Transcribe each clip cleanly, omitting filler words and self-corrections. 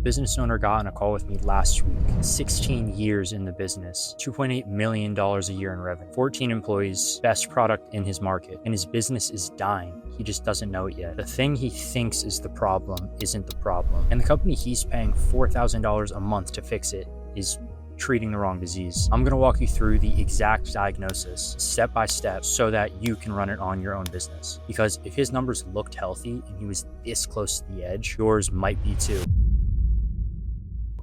business owner got on a call with me last week. 16 years in the business, $2.8 million a year in revenue, 14 employees, best product in his market, and his business is dying. He just doesn't know it yet. The thing he thinks is the problem isn't the problem. And the company he's paying $4,000 a month to fix it is treating the wrong disease. I'm going to walk you through the exact diagnosis step by step so that you can run it on your own business. Because if his numbers looked healthy and he was this close to the edge, yours might be too.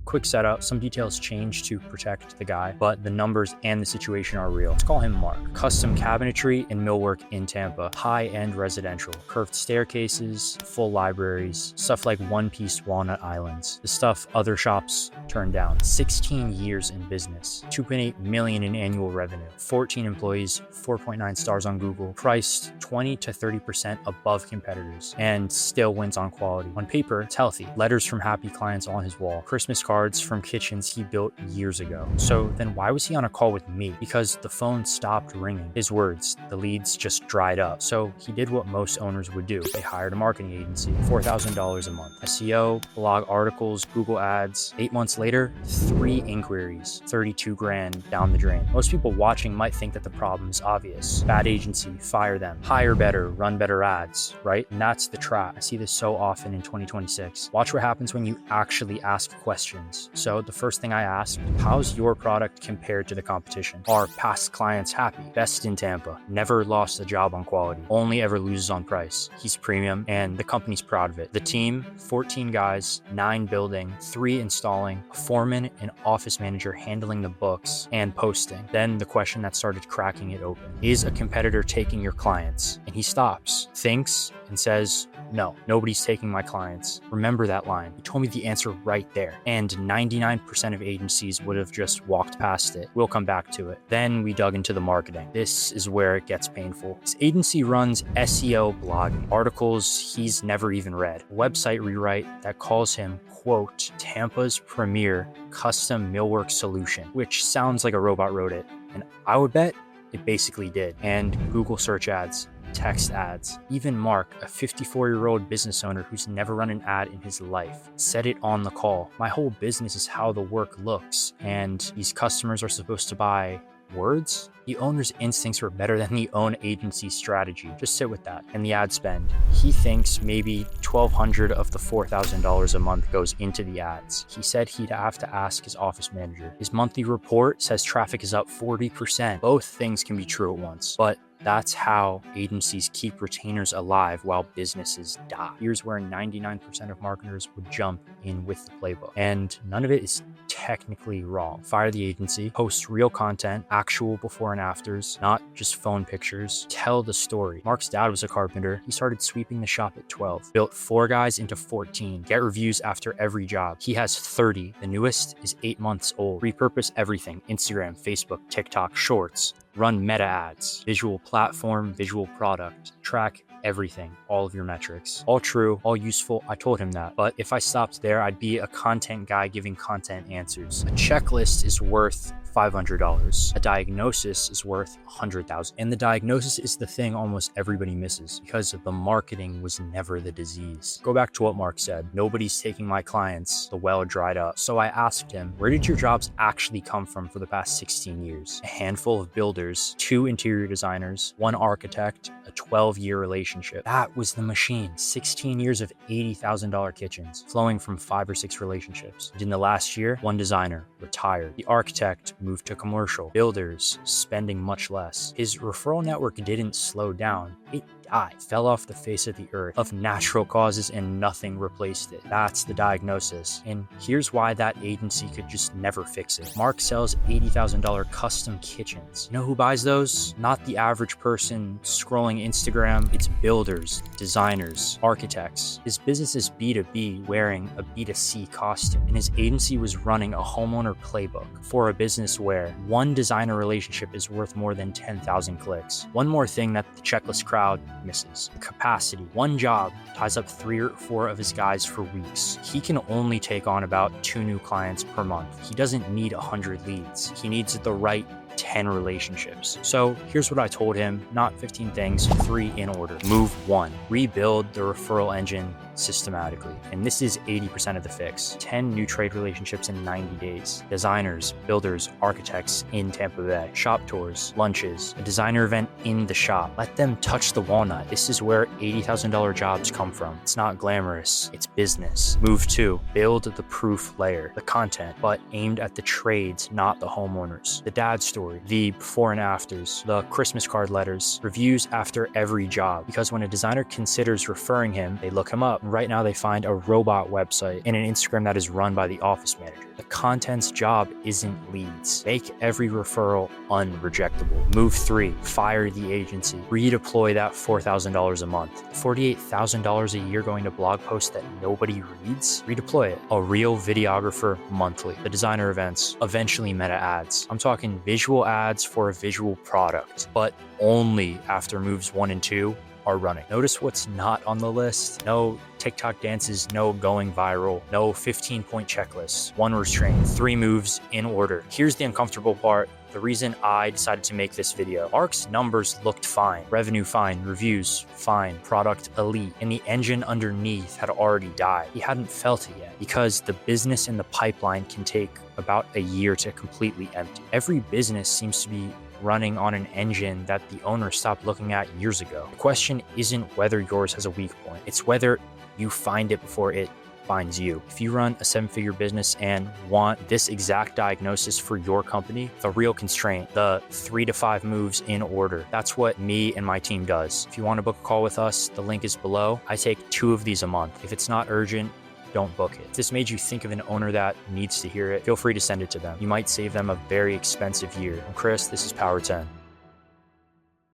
Quick setup, some details change to protect the guy, but the numbers and the situation are real. Let's call him Mark. Custom cabinetry and millwork in Tampa, high-end residential, curved staircases, full libraries, stuff like one-piece walnut islands, the stuff other shops turn down. 16 years in business, 2.8 million in annual revenue, 14 employees, 4.9 stars on Google, priced 20 to 30% above competitors, and still wins on quality. On paper, it's healthy. Letters from happy clients on his wall, Christmas cards from kitchens he built years ago. So then why was he on a call with me? Because the phone stopped ringing. His words, the leads just dried up. So he did what most owners would do. They hired a marketing agency, $4,000 a month. SEO, blog articles, Google ads. 8 months later, 3 inquiries, 32 grand down the drain. Most people watching might think that the problem is obvious. Bad agency, fire them. Hire better, run better ads, right? And that's the trap. I see this so often in 2026. Watch what happens when you actually ask questions. So the first thing I asked, how's your product compared to the competition? Are past clients happy? Best in Tampa. Never lost a job on quality. Only ever loses on price. He's premium and the company's proud of it. The team, 14 guys, 9 building, 3 installing, a foreman and office manager handling the books and posting. Then the question that started cracking it open. Is a competitor taking your clients? And he stops, thinks, and says, no, nobody's taking my clients. Remember that line. He told me the answer right there. And 99% of agencies would have just walked past it. We'll come back to it. Then we dug into the marketing. This is where it gets painful. His agency runs SEO blogging, articles he's never even read, a website rewrite that calls him, quote, Tampa's premier custom millwork solution, which sounds like a robot wrote it. And I would bet it basically did. And Google search ads, text ads. Even Mark, a 54-year-old business owner who's never run an ad in his life, said it on the call. My whole business is how the work looks, and these customers are supposed to buy words? The owner's instincts were better than the own agency's strategy. Just sit with that. And the ad spend. He thinks maybe $1,200 of the $4,000 a month goes into the ads. He said he'd have to ask his office manager. His monthly report says traffic is up 40%. Both things can be true at once, but that's how agencies keep retainers alive while businesses die. Here's where 99% of marketers would jump in with the playbook. And none of it is technically wrong. Fire the agency, post real content, actual before and afters, not just phone pictures. Tell the story. Mark's dad was a carpenter. He started sweeping the shop at 12, built 4 guys into 14, get reviews after every job. He has 30. The newest is 8 months old. Repurpose everything: Instagram, Facebook, TikTok, Shorts. Run meta ads, visual platform, visual product, track everything, all of your metrics. All true, all useful. I told him that. But if I stopped there, I'd be a content guy giving content answers. A checklist is worth $500. A diagnosis is worth $100,000. And the diagnosis is the thing almost everybody misses because the marketing was never the disease. Go back to what Mark said. Nobody's taking my clients. The well dried up. So I asked him, where did your jobs actually come from for the past 16 years? A handful of builders, 2 interior designers, 1 architect, a 12-year relationship. That was the machine. 16 years of $80,000 kitchens flowing from 5 or 6 relationships. And in the last year, 1 designer retired. The architect moved to commercial. Builders spending much less. His referral network didn't slow down. It died, fell off the face of the earth of natural causes, and nothing replaced it. That's the diagnosis. And here's why that agency could just never fix it. Mark sells $80,000 custom kitchens. You know who buys those? Not the average person scrolling Instagram. It's builders, designers, architects. His business is B2B wearing a B2C costume, and his agency was running a homeowner playbook for a business where 1 designer relationship is worth more than 10,000 clicks. One more thing that the checklist crowd misses: capacity. 1 job ties up 3 or 4 of his guys for weeks. He can only take on about 2 new clients per month. He doesn't need 100 leads. He needs the right 10 relationships. So here's what I told him, not 15 things, 3 in order. Move 1, rebuild the referral engine systematically. And this is 80% of the fix. 10 new trade relationships in 90 days. Designers, builders, architects in Tampa Bay. Shop tours, lunches, a designer event in the shop. Let them touch the walnut. This is where $80,000 jobs come from. It's not glamorous, it's business. Move 2, build the proof layer, the content, but aimed at the trades, not the homeowners. The dad story, the before and afters, the Christmas card letters, reviews after every job. Because when a designer considers referring him, they look him up. Right now they find a robot website and an Instagram that is run by the office manager. The content's job isn't leads. Make every referral unrejectable. Move 3, fire the agency. Redeploy that $4,000 a month. $48,000 a year going to blog posts that nobody reads? Redeploy it. A real videographer monthly. The designer events, eventually meta ads. I'm talking visual ads for a visual product, but only after moves 1 and 2 are running. Notice what's not on the list. No TikTok dances, no going viral, no 15-point checklists, 1 restraint, 3 moves in order. Here's the uncomfortable part. The reason I decided to make this video. ARC's numbers looked fine. Revenue fine, reviews fine, product elite, and the engine underneath had already died. He hadn't felt it yet because the business in the pipeline can take about a year to completely empty. Every business seems to be running on an engine that the owner stopped looking at years ago. The question isn't whether yours has a weak point. It's whether you find it before it finds you. If you run a 7-figure business and want this exact diagnosis for your company, the real constraint, the 3 to 5 moves in order, that's what me and my team does. If you want to book a call with us, the link is below. I take 2 of these a month. If it's not urgent, don't book it. If this made you think of an owner that needs to hear it, feel free to send it to them. You might save them a very expensive year. I'm Chris, this is Power 10.